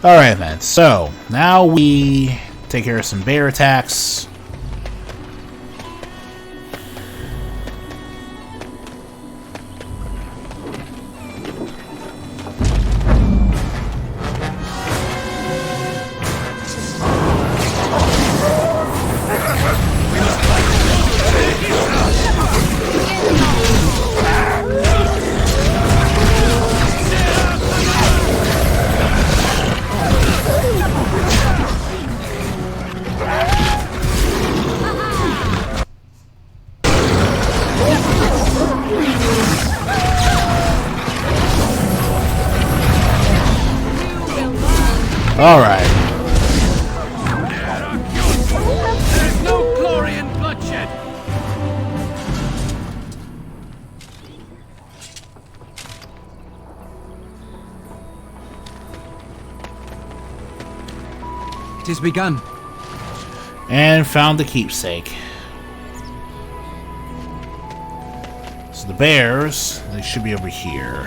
Alright then, so now we take care of some bear attacks. Alright. There's no glory in bloodshed. Tis begun. And found the keepsake. So the bears, they should be over here.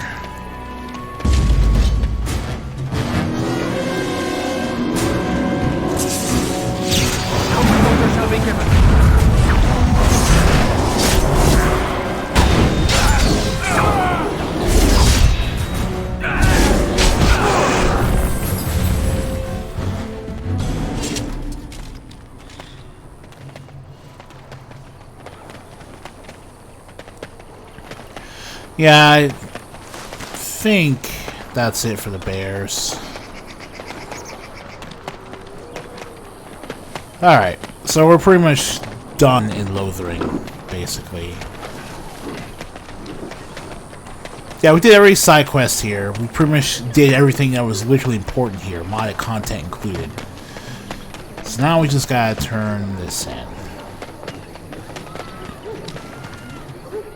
Yeah, I think that's it for the bears. Alright, so we're pretty much done in Lothering, basically. Yeah, we did every side quest here. We pretty much did everything that was literally important here, modded content included. So now we just gotta turn this in.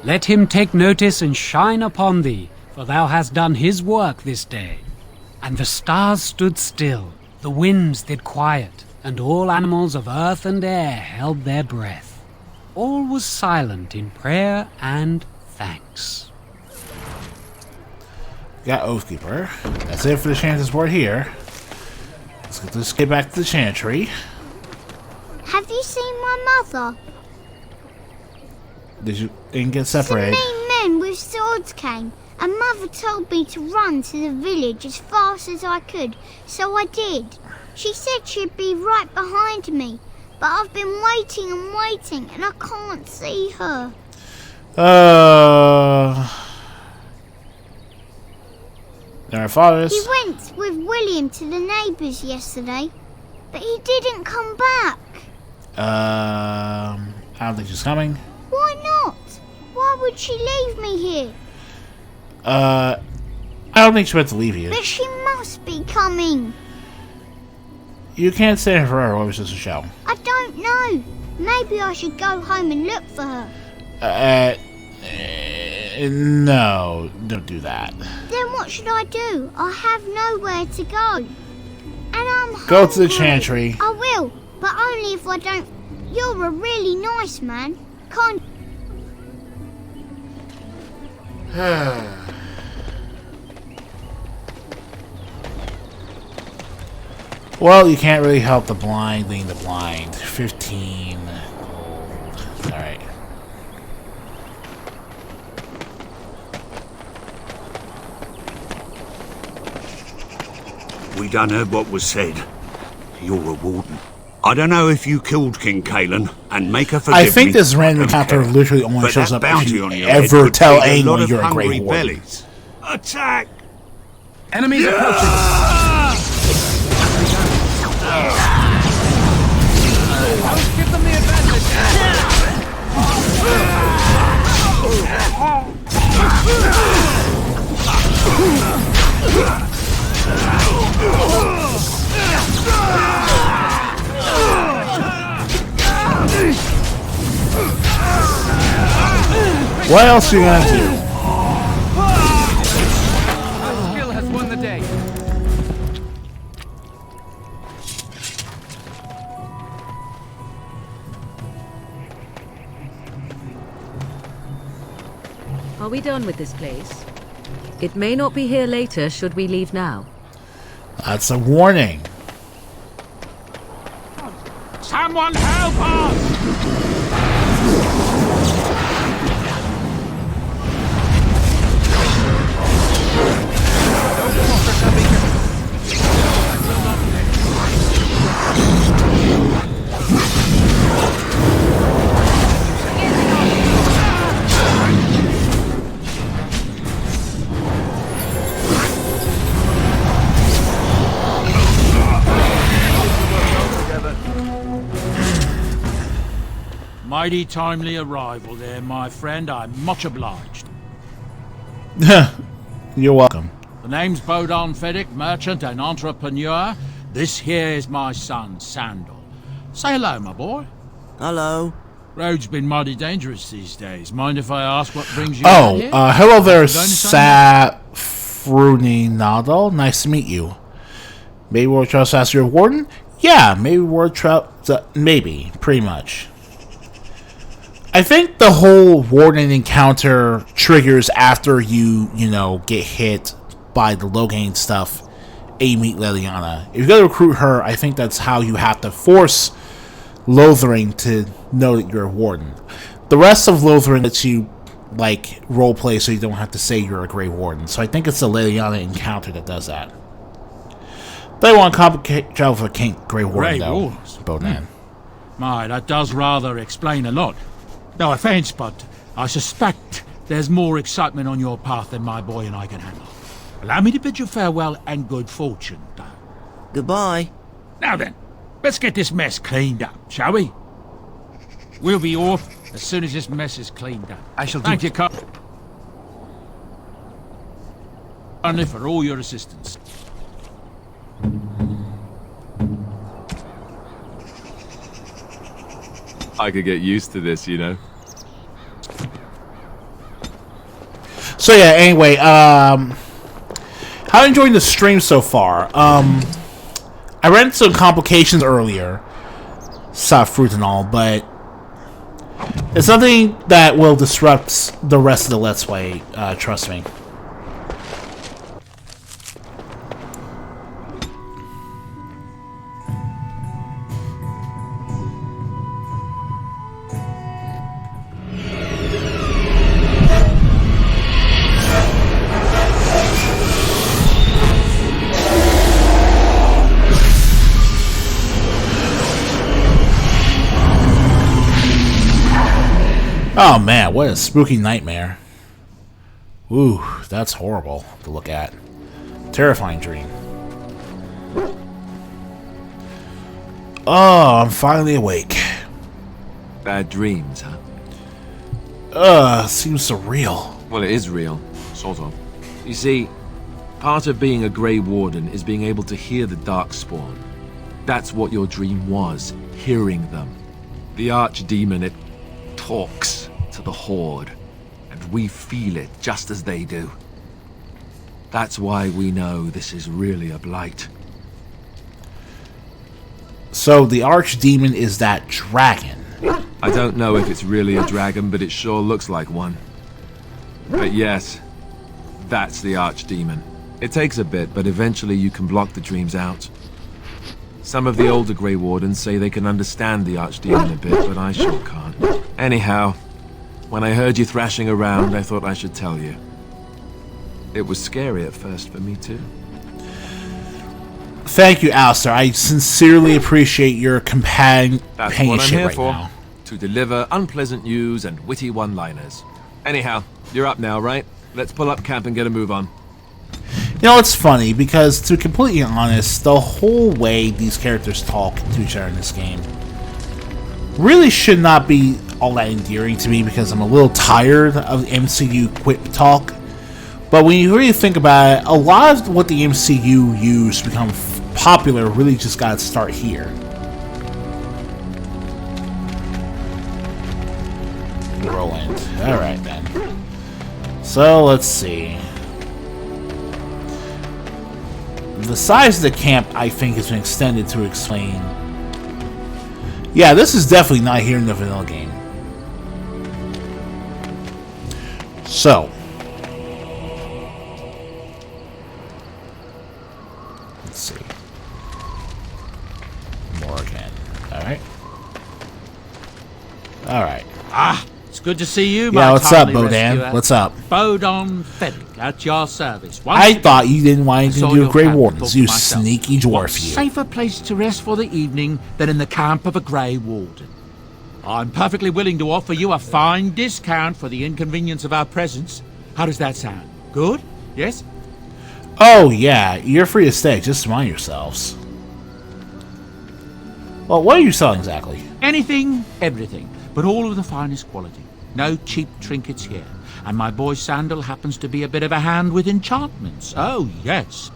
Let him take notice and shine upon thee, for thou hast done his work this day. And the stars stood still, the winds did quiet, and all animals of earth and air held their breath. All was silent in prayer and thanks. Got Oathkeeper. That's it for the Chantry's board here. Let's get back to the Chantry. Have you seen my mother? Did you get separated? Some mean men with swords came, and Mother told me to run to the village as fast as I could, so I did. She said she'd be right behind me, but I've been waiting and waiting, and I can't see her. Our fathers. He went with William to the neighbours yesterday, but he didn't come back. I don't think she's coming. Why not? Why would she leave me here? I don't think she meant to leave you. But she must be coming. You can't stay here forever. What was just a show? I don't know. Maybe I should go home and look for her. No, don't do that. Then what should I do? I have nowhere to go. And I'm hungry. Go to the Chantry. I will, but only if I don't... You're a really nice man. Kind... Well, you can't really help the blind leading the blind. 15. Alright. We done heard what was said. You're a warden. I don't know if you killed King Kalen and make her forgive me. I think this random encounter literally only shows up if you ever tell anyone you're a great warden. Attack! Enemies approaching! Give them the advantage! What else are you gonna do? Our skill has won the day. Are we done with this place? It may not be here later should we leave now. That's a warning. Someone help us! Mighty timely arrival there, my friend. I'm much obliged. You're welcome. The name's Bodon Feddick, merchant and entrepreneur. This here is my son, Sandal. Say hello, my boy. Hello. Road's been mighty dangerous these days. Mind if I ask what brings you out here? Hello there, Going to sign Safruninado. Nice to meet you. Maybe we'll trespass your warden? Yeah, maybe we're maybe, pretty much. I think the whole warden encounter triggers after you get hit by the Loghain stuff and you meet Leliana. If you're going to recruit her, I think that's how you have to force Lothering to know that you're a warden. The rest of Lothering lets you, roleplay so you don't have to say you're a Grey Warden. So I think it's the Leliana encounter that does that. They want to complicate travel for King Grey Warden, though. Bodan. My, that does rather explain a lot. No offense, but I suspect there's more excitement on your path than my boy and I can handle. Allow me to bid you farewell and good fortune, though. Goodbye. Now then, let's get this mess cleaned up, shall we? We'll be off as soon as this mess is cleaned up. I shall Thank do you, Carl. Only for all your assistance. I could get used to this, you know. So yeah, anyway, how are you enjoying the stream so far? I ran into some complications earlier, soft fruit and all, but it's nothing that will disrupt the rest of the Let's Play, trust me. Oh man, what a spooky nightmare. Ooh, that's horrible to look at. Terrifying dream. Oh, I'm finally awake. Bad dreams, huh? Seems surreal. Well, it is real, sort of. You see, part of being a Grey Warden is being able to hear the Darkspawn. That's what your dream was, hearing them. The Archdemon, it talks to the Horde, and we feel it just as they do. That's why we know this is really a blight. So the Archdemon is that dragon. I don't know if it's really a dragon, but it sure looks like one. But yes, that's the Archdemon. It takes a bit, but eventually you can block the dreams out. Some of the older Grey Wardens say they can understand the Archdemon a bit, but I sure can't. Anyhow, when I heard you thrashing around, I thought I should tell you. It was scary at first for me too. Thank you, Alistair. I sincerely appreciate your That's what I'm companionship here right for. now. To deliver unpleasant news and witty one-liners. Anyhow, you're up now, right? Let's pull up camp and get a move on. You know, it's funny, because to be completely honest, the whole way these characters talk to each other in this game really should not be all that endearing to me, because I'm a little tired of MCU quip talk. But when you really think about it, a lot of what the MCU used to become popular really just got to start here. Roland. Alright then. So, let's see. The size of the camp, I think, has been extended to explain. Yeah, this is definitely not here in the vanilla game. So. Let's see. Alright. Ah, it's good to see you, my Yeah, what's up, timely Bodan? rescuer. What's up? Bodon Fedric, at your service. Once I again, thought you didn't want anything saw to do your with Grey camp and Wardens, thought you to myself, sneaky what dwarf, you. safer place to rest for the evening than in the camp of a Grey Warden? I'm perfectly willing to offer you a fine discount for the inconvenience of our presence. How does that sound? Good? Yes? Oh, yeah, you're free to stay. Just mind yourselves. Well, what are you selling exactly? Anything, everything, but all of the finest quality. No cheap trinkets here. And my boy Sandal happens to be a bit of a hand with enchantments. Oh, yes.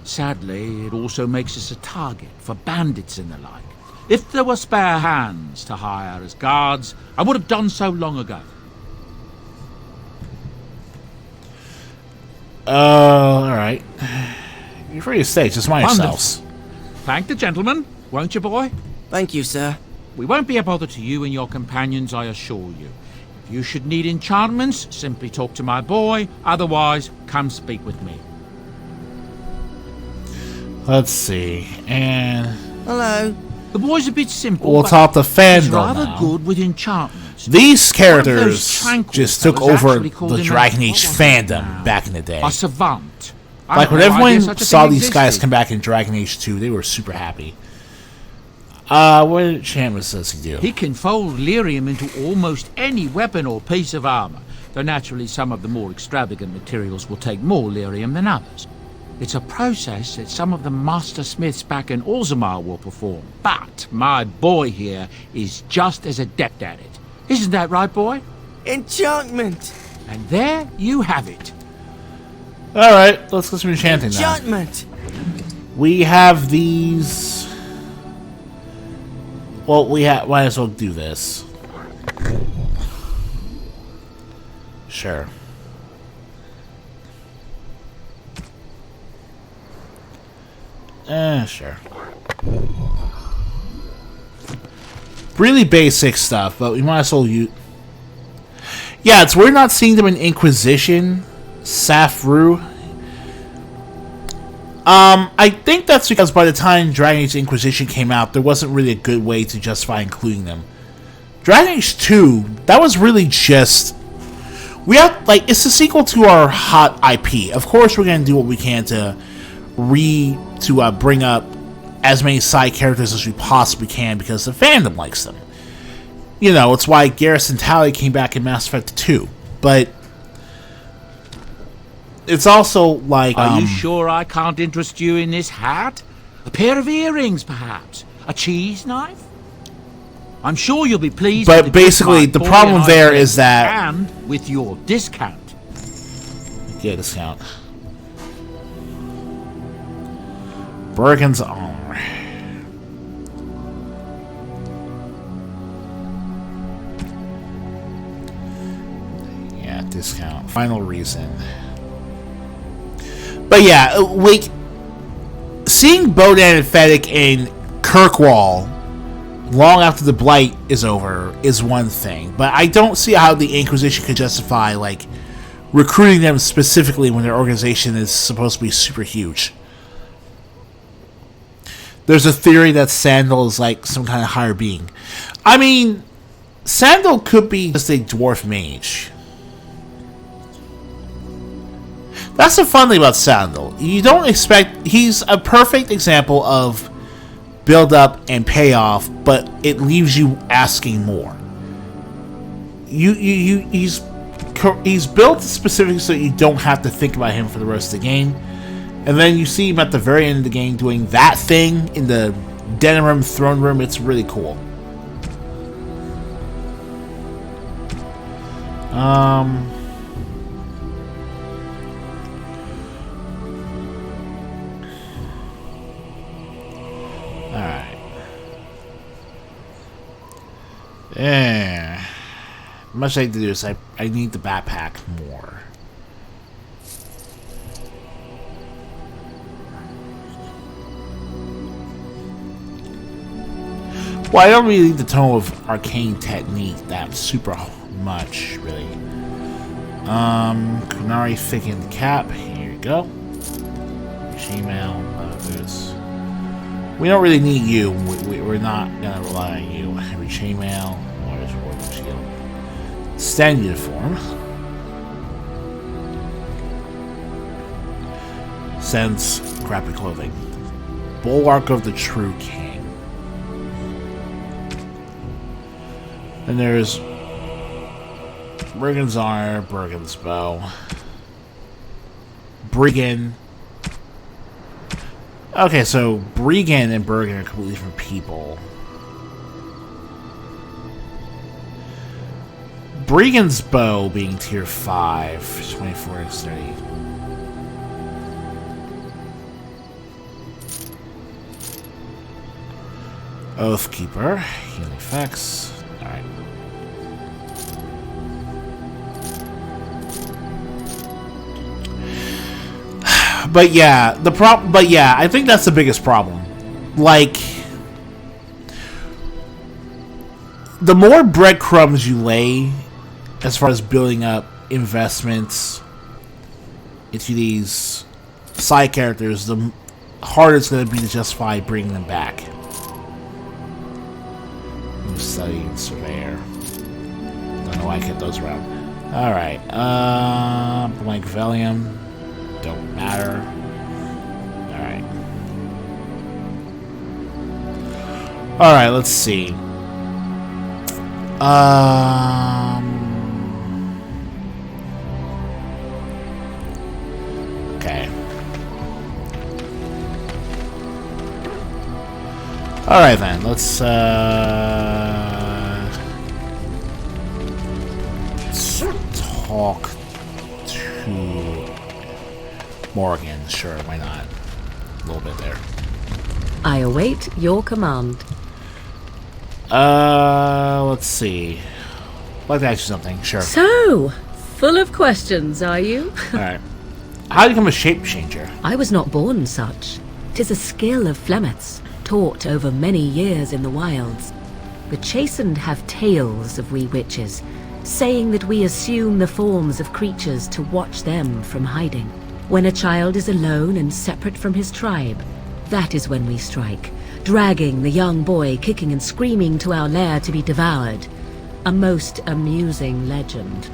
Sadly, it also makes us a target for bandits and the like. If there were spare hands to hire as guards, I would have done so long ago. Alright. You're free to stay. Just mind Wonderful. yourselves. Thank the gentleman, won't you, boy? Thank you, sir. We won't be a bother to you and your companions, I assure you. If you should need enchantments, simply talk to my boy. Otherwise, come speak with me. Let's see. And Hello. The boy's a bit simple, we'll but talk to he's Fandom rather now. good with enchantments. These characters those tranquil just took fellows over actually called the him Dragon a- Age what was it fandom now? back in the day. A savant. I Like had when no everyone idea such a saw thing these guys existed. come back in Dragon Age 2, they were super happy. What enchantments does he do? He can fold lyrium into almost any weapon or piece of armor, though naturally some of the more extravagant materials will take more lyrium than others. It's a process that some of the master smiths back in Orzammar will perform, but my boy here is just as adept at it. Isn't that right, boy? Enchantment! And there you have it. Alright, let's get some enchanting now. Enchantment! We have these... Well, might as well do this. Sure. Sure. Really basic stuff, but we might as well use... Yeah, it's we're not seeing them in Inquisition, Safru. I think that's because by the time Dragon Age Inquisition came out, there wasn't really a good way to justify including them. Dragon Age 2, that was really just... We have, like, it's the sequel to our hot IP. Of course, we're gonna do what we can to bring up as many side characters as we possibly can because the fandom likes them. You know, it's why Garrison Tally came back in Mass Effect 2. But it's also like... Are you sure I can't interest you in this hat? A pair of earrings, perhaps? A cheese knife? I'm sure you'll be pleased But with the gift basically, my the boy problem and I there made, is that... and with your discount. Yeah, discount. Bergen's armor. Yeah, discount. Final reason. But yeah, like seeing Bodan and Fedek in Kirkwall long after the Blight is over is one thing, but I don't see how the Inquisition could justify like recruiting them specifically when their organization is supposed to be super huge. There's a theory that Sandal is like some kind of higher being. I mean, Sandal could be just a dwarf mage. That's the fun thing about Sandal. You don't expect... He's a perfect example of build up and payoff, but it leaves you asking more. He's built specifically so you don't have to think about him for the rest of the game. And then you see him at the very end of the game doing that thing in the den room, throne room. It's really cool. Alright. Yeah. Much I need to do is I need the backpack more. Well, I don't really need the tome of arcane technique that super much, really. Kunari thickened cap. Here you go. Gmail. This. We don't really need you. We're not gonna rely on you. Chainmail. Stand uniform. Sends crappy clothing. Bulwark of the True King. And there's Brigand's Honor, Brigand's Bow. Brigand. Okay, so Brigand and Brigand are completely different people. Brigand's Bow being tier 5, 24 dexterity. Oathkeeper, healing effects. Alright. But yeah, I think that's the biggest problem. Like, the more breadcrumbs you lay as far as building up investments into these side characters, the harder it's going to be to justify bringing them back. Studying Surveyor. Don't know why I kept those around. Alright, Blank Velium. Don't matter. Alright. Alright, let's see. Okay. Alright then, let's talk to Morgan. Sure, why not? A little bit there. I await your command. Let's see. I'd like to ask you something, sure. So, full of questions, are you? Alright. How do you become a shape changer? I was not born such. 'Tis a skill of Flemeth's, taught over many years in the wilds. The chastened have tales of we witches, saying that we assume the forms of creatures to watch them from hiding. When a child is alone and separate from his tribe, that is when we strike, dragging the young boy kicking and screaming to our lair to be devoured. A most amusing legend.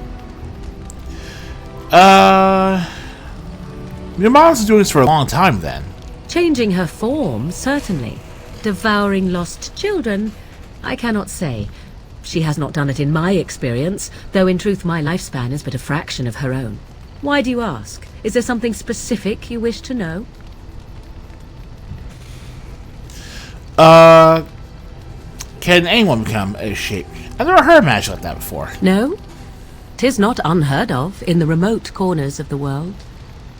Your mom's been doing this for a long time then. Changing her form, certainly. Devouring lost children, I cannot say. She has not done it in my experience, though in truth my lifespan is but a fraction of her own. Why do you ask? Is there something specific you wish to know? Can anyone become a shape? I've never heard of magic like that before. No? 'Tis not unheard of in the remote corners of the world.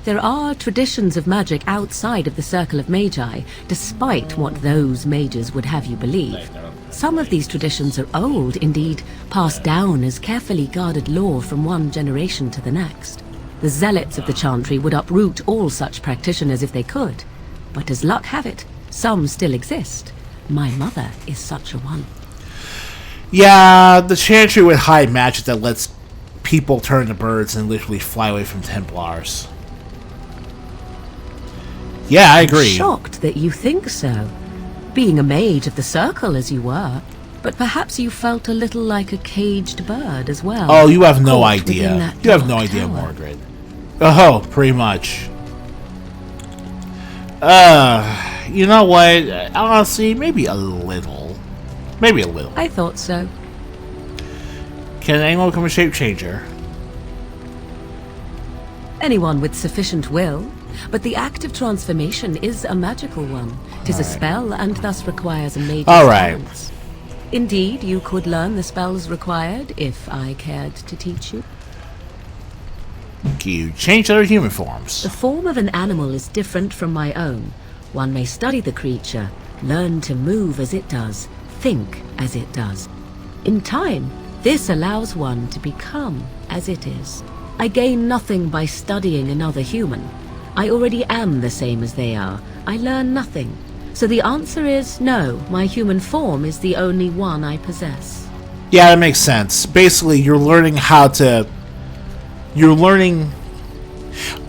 There are traditions of magic outside of the circle of magi, despite what those mages would have you believe. Some of these traditions are old, indeed, passed down as carefully guarded lore from one generation to the next. The zealots of the chantry would uproot all such practitioners if they could, but as luck have it, some still exist. My mother is such a one. Yeah, the chantry would hide magic that lets people turn to birds and literally fly away from Templars. Yeah, I agree. I'm shocked that you think so. Being a mage of the circle as you were, but perhaps you felt a little like a caged bird as well. Oh, you have no caught idea. within that You have no dark idea, tower. Margaret. Oh, pretty much. You know what? Honestly, maybe a little. Maybe a little. I thought so. Can anyone become a shape changer? Anyone with sufficient will, but the act of transformation is a magical one. 'Tis a spell and thus requires a mage's talents. Indeed, you could learn the spells required if I cared to teach you. Can you change other human forms? The form of an animal is different from my own. One may study the creature, learn to move as it does, think as it does. In time, this allows one to become as it is. I gain nothing by studying another human. I already am the same as they are. I learn nothing. So the answer is no, my human form is the only one I possess. Yeah, that makes sense. Basically, you're learning how to... You're learning...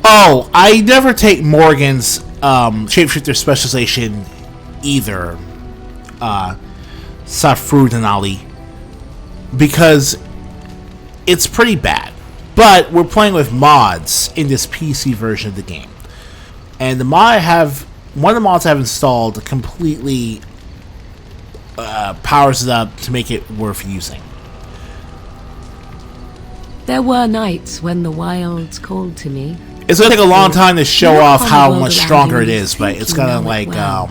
Oh, I never take Morgan's shapeshifter specialization either, Safrudanali, because it's pretty bad. But we're playing with mods in this PC version of the game. And one of the mods I have installed completely powers it up to make it worth using. There were nights when the wilds called to me. It's gonna take a long time to show Look off on how the world much around stronger you it and is, but think it's you gonna know it like well.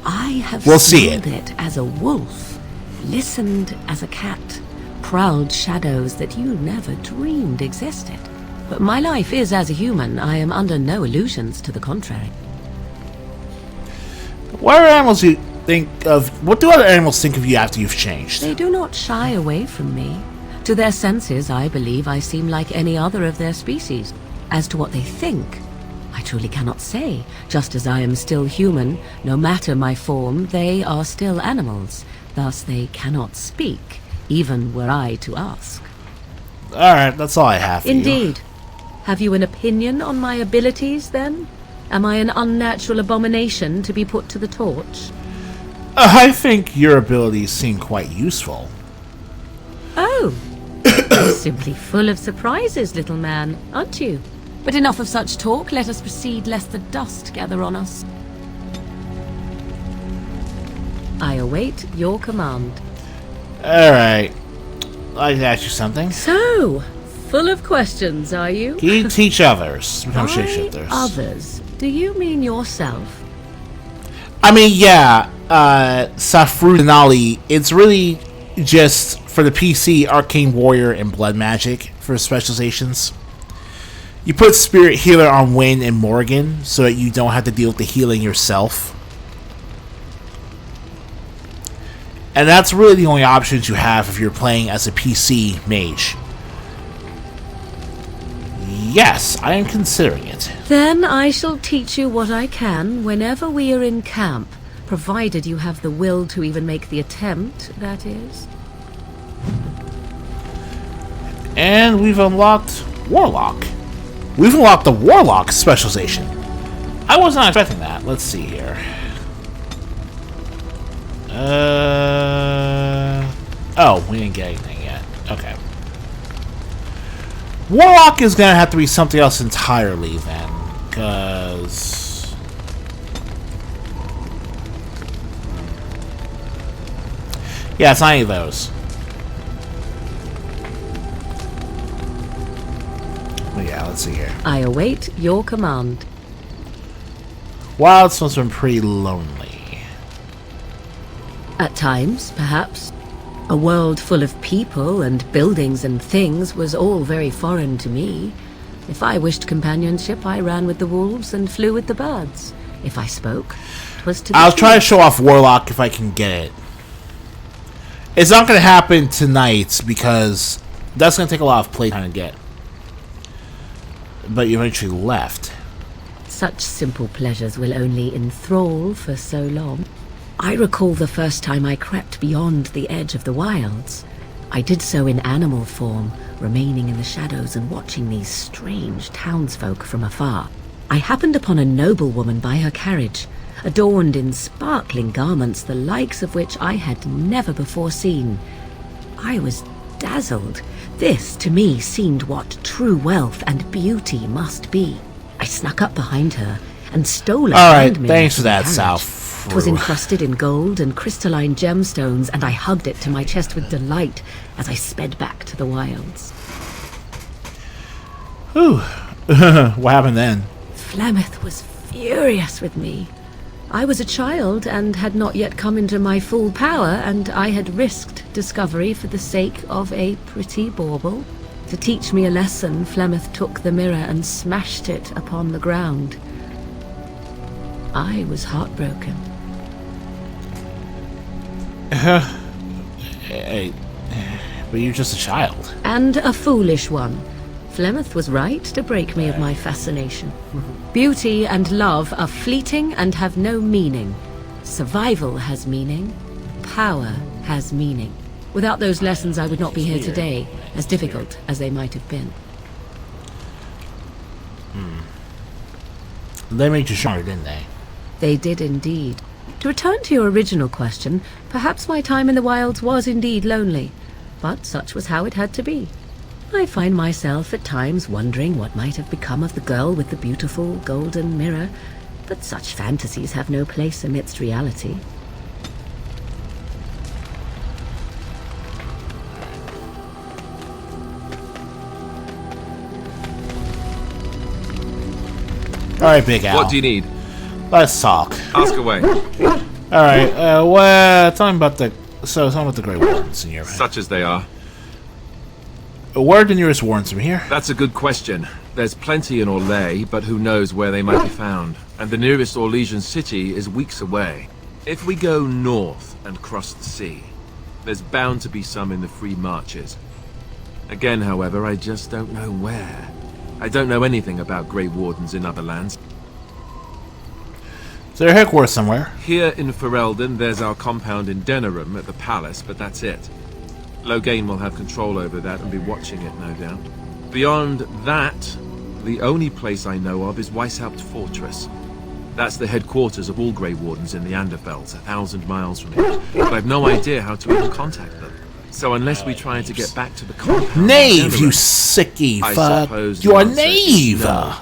I have we'll see smelled it as a wolf, listened as a cat, prowled shadows that you never dreamed existed. But my life is as a human. I am under no illusions to the contrary. What other animals do you think of? What do other animals think of you after you've changed? They do not shy away from me. To their senses, I believe I seem like any other of their species. As to what they think, I truly cannot say. Just as I am still human, no matter my form, they are still animals. Thus they cannot speak, even were I to ask. Alright, that's all I have for you. Indeed. Have you an opinion on my abilities, then? Am I an unnatural abomination to be put to the torch? I think your abilities seem quite useful. Oh, you're simply full of surprises, little man, aren't you? But enough of such talk. Let us proceed, lest the dust gather on us. I await your command. Alright. I'd like to ask you something. So, full of questions, are you? Can you teach others to become By shapeshifters? others, do you mean yourself? I mean, yeah, Safru Denali, it's really just for the PC, Arcane Warrior and Blood Magic for specializations. You put Spirit Healer on Wynn and Morgan so that you don't have to deal with the healing yourself. And that's really the only options you have if you're playing as a PC mage. Yes, I am considering it. Then I shall teach you what I can whenever we are in camp, provided you have the will to even make the attempt, that is. And we've unlocked Warlock. We've unlocked the Warlock specialization. I was not expecting that. Let's see here. Oh, we didn't get anything yet. Okay. Warlock is gonna have to be something else entirely then, because yeah, it's not any of those. But yeah, let's see here. I await your command. Wild must have been pretty lonely. At times, perhaps. A world full of people and buildings and things was all very foreign to me. If I wished companionship, I ran with the wolves and flew with the birds. If I spoke, 'twas to the I'll try to trees. show off Warlock if I can get it. It's not going to happen tonight because that's going to take a lot of playtime to get. But you eventually left. Such simple pleasures will only enthrall for so long. I recall the first time I crept beyond the edge of the wilds. I did so in animal form, remaining in the shadows and watching these strange townsfolk from afar. I happened upon a noblewoman by her carriage, adorned in sparkling garments the likes of which I had never before seen. I was dazzled. This, to me, seemed what true wealth and beauty must be. I snuck up behind her and stole a Alright, handmaid thanks for from the that, carriage. South. It was encrusted in gold and crystalline gemstones, and I hugged it to my chest with delight as I sped back to the wilds. Whew. What happened then? Flemeth was furious with me. I was a child and had not yet come into my full power, and I had risked discovery for the sake of a pretty bauble. To teach me a lesson, Flemeth took the mirror and smashed it upon the ground. I was heartbroken. Hey, but you're just a child. And a foolish one. Flemeth was right to break me of my fascination. Beauty and love are fleeting and have no meaning. Survival has meaning. Power has meaning. Without those lessons, I would not be here today, as difficult as they might have been. They made you stronger, didn't they? They did indeed. To return to your original question, perhaps my time in the wilds was indeed lonely, but such was how it had to be. I find myself at times wondering what might have become of the girl with the beautiful golden mirror, but such fantasies have no place amidst reality. Alright, Big Al. What do you need? Let's talk. Ask away. Alright, well, tell me about the Grey Wardens in your head. Such as they are. Where are the nearest Wardens from here? That's a good question. There's plenty in Orlais, but who knows where they might be found. And the nearest Orlesian city is weeks away. If we go north and cross the sea, there's bound to be some in the Free Marches. Again, however, I just don't know where. I don't know anything about Grey Wardens in other lands. Is there a headquarters somewhere? Here in Ferelden, there's our compound in Denerim at the palace, but that's it. Loghain will have control over that and be watching it, no doubt. Beyond that, the only place I know of is Weishaupt Fortress. That's the headquarters of all Grey Wardens in the Anderfelds, 1,000 miles from here. But I've no idea how to even contact them. So unless we try to get back to the compound... Knave, you sicky I fuck! suppose You the are answer is knave! no.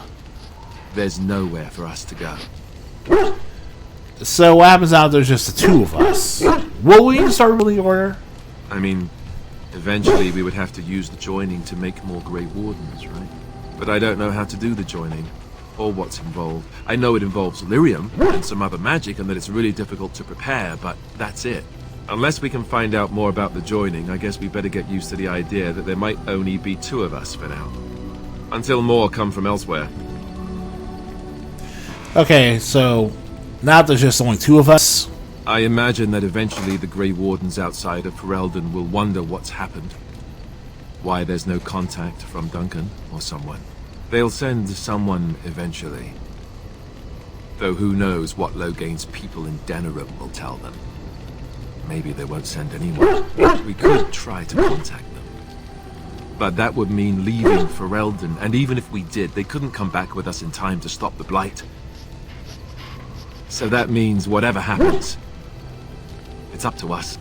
There's nowhere for us to go. So what happens now if there's just the two of us? Will we start ruling order? I mean, eventually we would have to use the joining to make more Grey Wardens, right? But I don't know how to do the joining, or what's involved. I know it involves lyrium and some other magic, and that it's really difficult to prepare, but that's it. Unless we can find out more about the joining, I guess we better get used to the idea that there might only be two of us for now. Until more come from elsewhere. Okay, so now there's just only two of us. I imagine that eventually the Grey Wardens outside of Ferelden will wonder what's happened. Why there's no contact from Duncan or someone. They'll send someone eventually. Though who knows what Loghain's people in Denerim will tell them. Maybe they won't send anyone. We could try to contact them. But that would mean leaving Ferelden, and even if we did, they couldn't come back with us in time to stop the Blight. So that means whatever happens, it's up to us.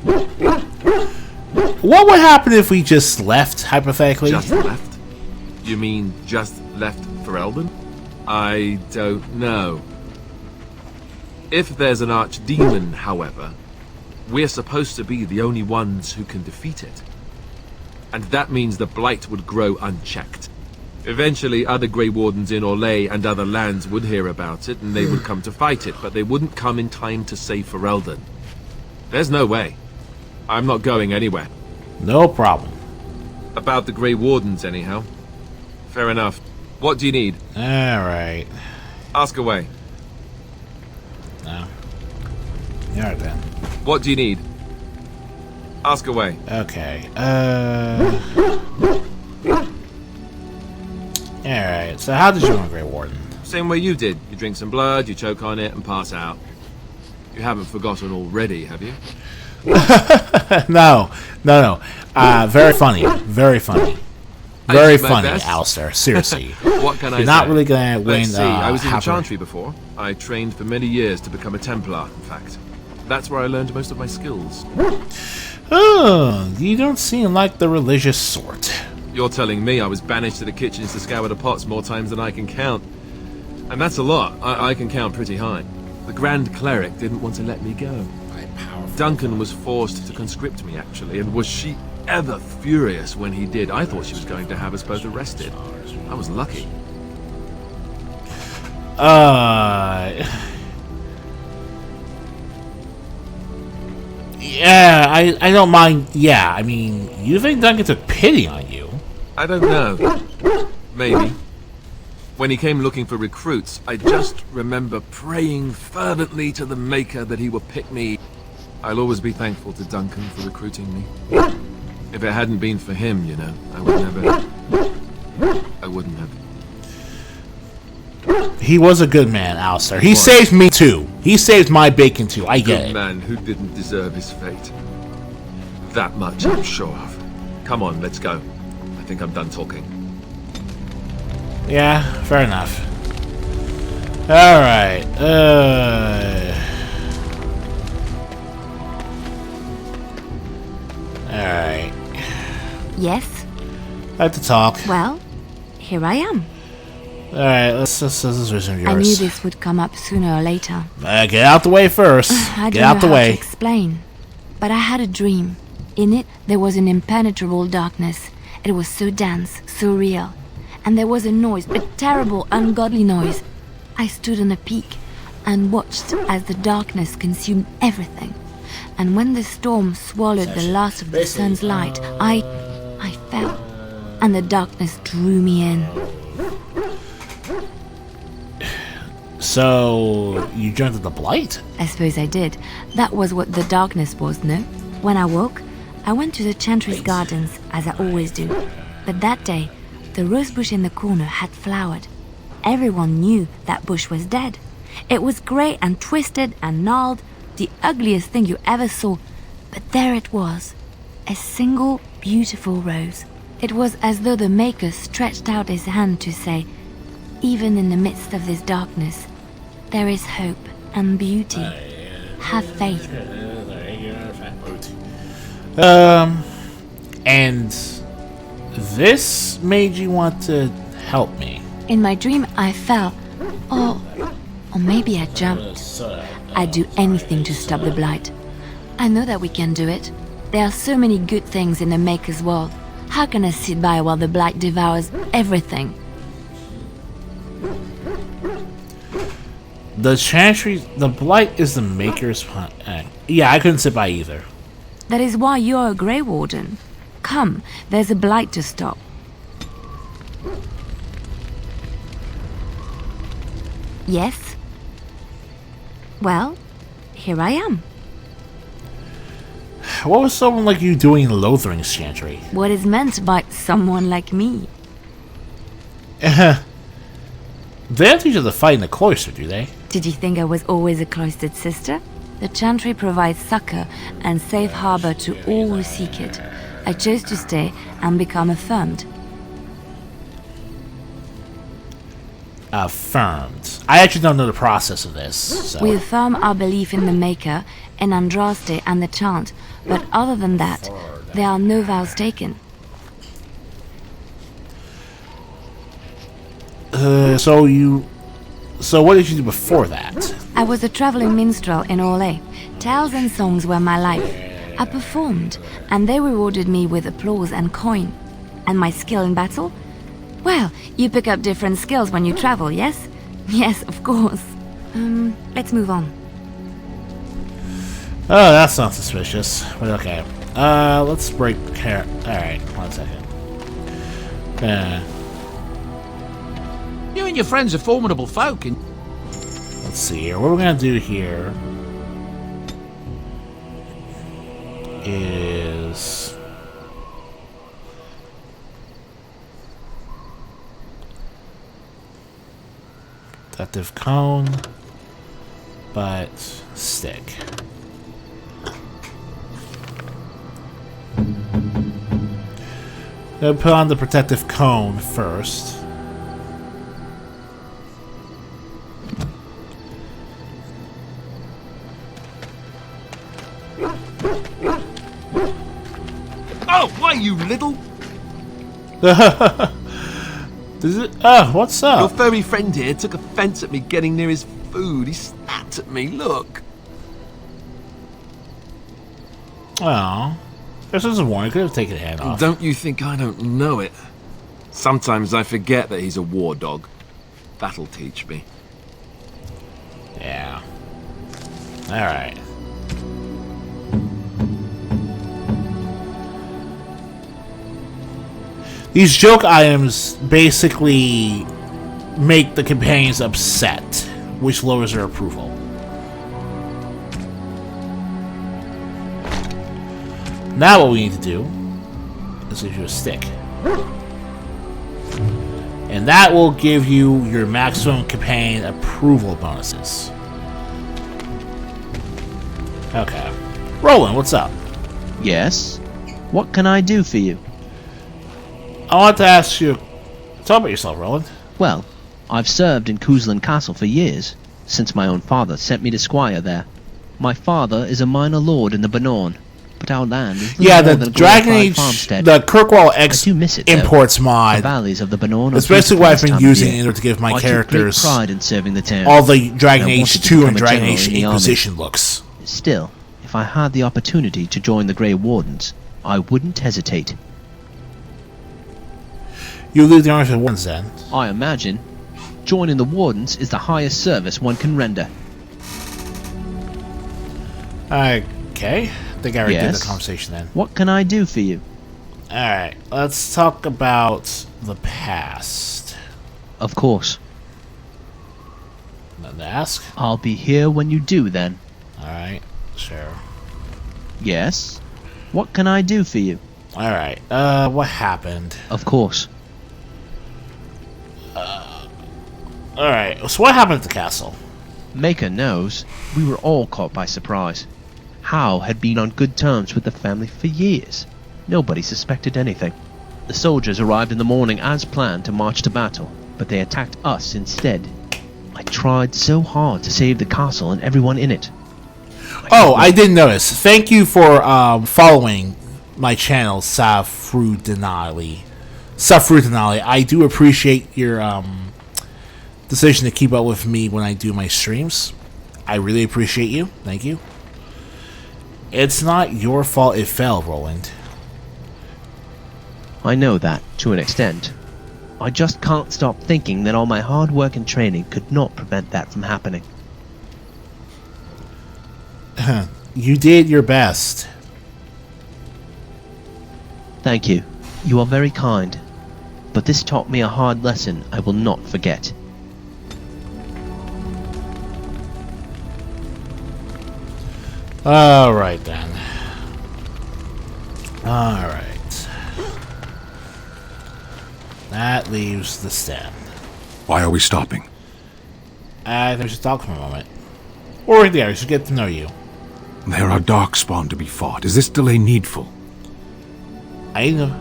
What would happen if we just left, hypothetically? Just left? You mean just left Ferelden? I don't know. If there's an archdemon, however, we're supposed to be the only ones who can defeat it. And that means the Blight would grow unchecked. Eventually, other Grey Wardens in Orlais and other lands would hear about it, and they would come to fight it, but they wouldn't come in time to save Ferelden. There's no way. I'm not going anywhere. No problem. About the Grey Wardens, anyhow. Fair enough. What do you need? Alright. Ask away. No. Alright then. What do you need? Ask away. Okay. Alright, so how did you want Grey Warden? Same way you did. You drink some blood, you choke on it, and pass out. You haven't forgotten already, have you? No. Very funny. Very funny. Very funny, best. Alistair. Seriously. What can I say? You're not really gonna win. Let's see, I was in the half a- Chantry before. I trained for many years to become a Templar, in fact. That's where I learned most of my skills. Oh, you don't seem like the religious sort. You're telling me I was banished to the kitchens to scour the pots more times than I can count. And that's a lot. I can count pretty high. The Grand Cleric didn't want to let me go. Duncan was forced to conscript me, actually, and was she ever furious when he did. I thought she was going to have us both arrested. I was lucky. Yeah, I don't mind. Yeah, I mean, you think Duncan took pity on you? I don't know. Maybe. When he came looking for recruits, I just remember praying fervently to the Maker that he would pick me. I'll always be thankful to Duncan for recruiting me. If it hadn't been for him, you know, I wouldn't have. He was a good man, Alistair. He saved me too. He saved my bacon too. I get Good it. man who didn't deserve his fate. That much I'm sure of. Come on, let's go. I think I'm done talking. Yeah, fair enough. Alright, Alright. Yes? I have to talk. Well, here I am. Alright, let's resume yours. I knew this would come up sooner or later. Get out the way first. I Get don't out know the how way. to explain, but I had a dream. In it, there was an impenetrable darkness. It was so dense, so real. And there was a noise, a terrible, ungodly noise. I stood on a peak and watched as the darkness consumed everything. And when the storm swallowed the last of the sun's light, I fell, and the darkness drew me in. So, you joined the Blight? I suppose I did. That was what the darkness was, no? When I woke, I went to the Chantry's gardens, as I always do. But that day, the rosebush in the corner had flowered. Everyone knew that bush was dead. It was grey and twisted and gnarled, the ugliest thing you ever saw. But there it was, a single beautiful rose. It was as though the Maker stretched out his hand to say, even in the midst of this darkness, there is hope and beauty. Have faith. And this made you want to help me? In my dream, I fell. Or maybe I jumped. I'd do anything to stop the Blight. I know that we can do it. There are so many good things in the Maker's world. How can I sit by while the Blight devours everything? The Chantry, the Blight is the Maker's... Yeah, I couldn't sit by either. That is why you're a Grey Warden. Come, there's a Blight to stop. Yes? Well, here I am. What was someone like you doing in Lothering's Chantry? What is meant by someone like me? They don't teach you to fight in the cloister, do they? Did you think I was always a cloistered sister? The Chantry provides succor and safe harbor to all who seek it. I chose to stay and become affirmed. Affirmed. I actually don't know the process of this, so... We affirm our belief in the Maker, in Andraste and the chant, but other than that, there are no vows taken. So what did you do before that? I was a traveling minstrel in Orlais. Tales and songs were my life. I performed, and they rewarded me with applause and coin. And my skill in battle? Well, you pick up different skills when you travel, yes? Yes, of course. Let's move on. Oh, that sounds suspicious. But okay. Let's break care. Alright, 1 second. You and your friends are formidable folk, and Let's see here. What we're gonna do here is Detective Cone, but stick. I'll put on the protective cone first. Oh, why, you little... Does it? Oh, what's Your up? furry friend here took offense at me getting near his food. He snapped at me, look. Oh, this was a warning. Could have taken a hand off. Don't you think I don't know it? Sometimes I forget that he's a war dog. That'll teach me. Yeah. All right. These joke items basically make the companions upset, which lowers their approval. Now what we need to do is give you a stick. And that will give you your maximum companion approval bonuses. Okay. Roland, what's up? Yes? What can I do for you? I want to ask you... Tell about yourself, Roland. Well, I've served in Cousland Castle for years, since my own father sent me to squire there. My father is a minor lord in the Bannorn, But our land is Yeah, more the than a Dragon glorified Age, farmstead. the Kirkwall I X do miss it, though. imports The mod. valleys of the Banana. That's basically what I've been using in order to give my I characters took great pride in serving the town. all the Dragon I Age wanted to 2 and become a Dragon general Age in the army. Inquisition looks. Still, if I had the opportunity to join the Grey Wardens, I wouldn't hesitate. You leave the army for the Wardens then. I imagine joining the Wardens is the highest service one can render. Okay. I think I already did Yes? the conversation then. What can I do for you? Alright, let's talk about the past. Of course. Nothing to ask? I'll be here when you do then. Alright, sure. Yes? What can I do for you? Alright, what happened? Of course. Alright, so what happened at the castle? Maker knows we were all caught by surprise. Howe had been on good terms with the family for years. Nobody suspected anything. The soldiers arrived in the morning as planned to march to battle, but they attacked us instead. I tried so hard to save the castle and everyone in it. Oh, I didn't notice. Thank you for following my channel, Safrudanali. I do appreciate your decision to keep up with me when I do my streams. I really appreciate you. Thank you. It's not your fault it fell, Roland. I know that, to an extent. I just can't stop thinking that all my hard work and training could not prevent that from happening. You did your best. Thank you. You are very kind. But this taught me a hard lesson I will not forget. Alright then. Alright. That leaves the stand. Why are we stopping? I think we should talk for a moment. Or yeah, we should get to know you. There are darkspawn to be fought. Is this delay needful? I know.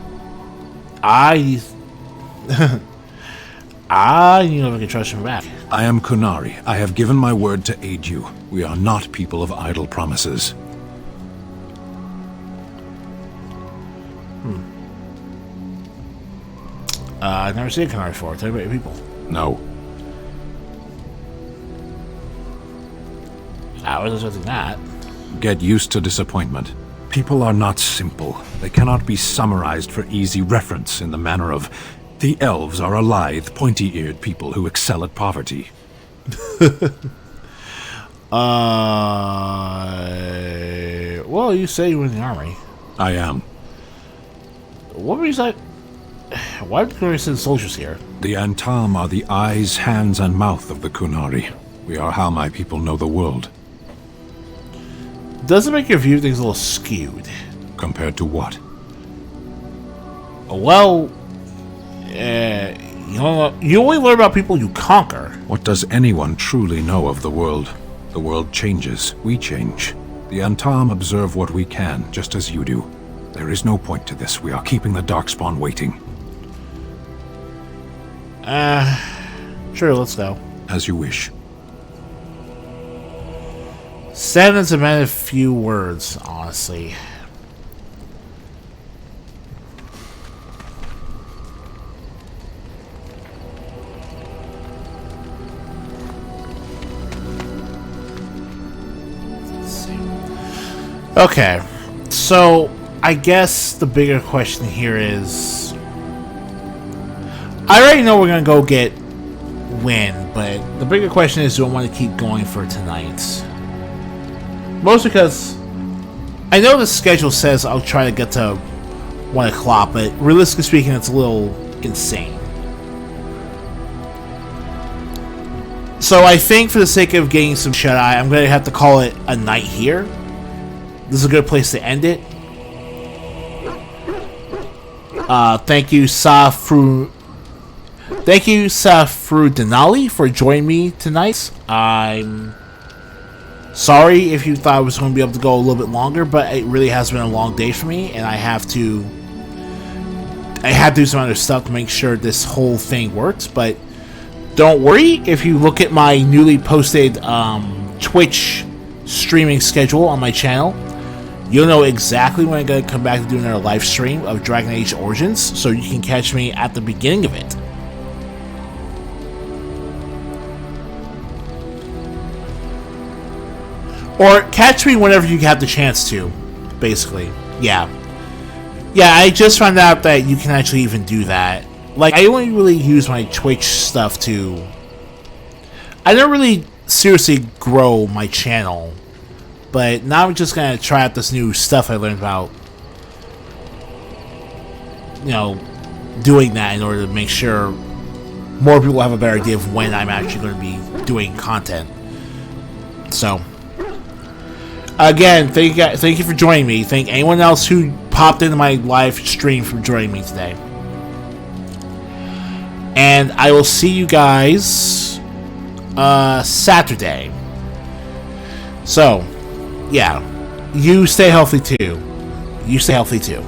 I need to know if I can trust him back. I am Kunari. I have given my word to aid you. We are not people of idle promises. I've never seen a Canary before. Tell me about your people. No. I was expecting that. Get used to disappointment. People are not simple. They cannot be summarized for easy reference in the manner of, the elves are a lithe, pointy-eared people who excel at poverty. Well, you say you were in the army. I am. What were you like? Why did you send soldiers here? The Antam are the eyes, hands, and mouth of the Kunari. We are how my people know the world. Doesn't make your view of things a little skewed. Compared to what? Well, you only learn about people you conquer. What does anyone truly know of the world? The world changes. We change. The Antam observe what we can, just as you do. There is no point to this. We are keeping the Darkspawn waiting. Sure, let's go. As you wish. Sentence a man of few words, honestly. Let's see. Okay, so I guess the bigger question here is, I already know we're gonna go get win, but the bigger question is, do I want to keep going for tonight? Mostly because I know the schedule says I'll try to get to 1 o'clock, but realistically speaking, it's a little insane. So I think for the sake of getting some shut-eye, I'm going to have to call it a night here. This is a good place to end it. Thank you, Denali, for joining me tonight. I'm sorry if you thought I was going to be able to go a little bit longer, but it really has been a long day for me, and I had to do some other stuff to make sure this whole thing works. But don't worry, if you look at my newly posted Twitch streaming schedule on my channel, You'll know exactly when I'm going to come back to do another live stream of Dragon Age Origins, so you can catch me at the beginning of it. Or catch me whenever you have the chance to, basically. Yeah. Yeah, I just found out that you can actually even do that. Like, I only really use my Twitch stuff to... I don't really seriously grow my channel. But now I'm just gonna try out this new stuff I learned about, you know, doing that in order to make sure more people have a better idea of when I'm actually going to be doing content. So, again, thank you for joining me. Thank anyone else who popped into my live stream for joining me today. And I will see you guys Saturday. So, yeah, you stay healthy too. You stay healthy too.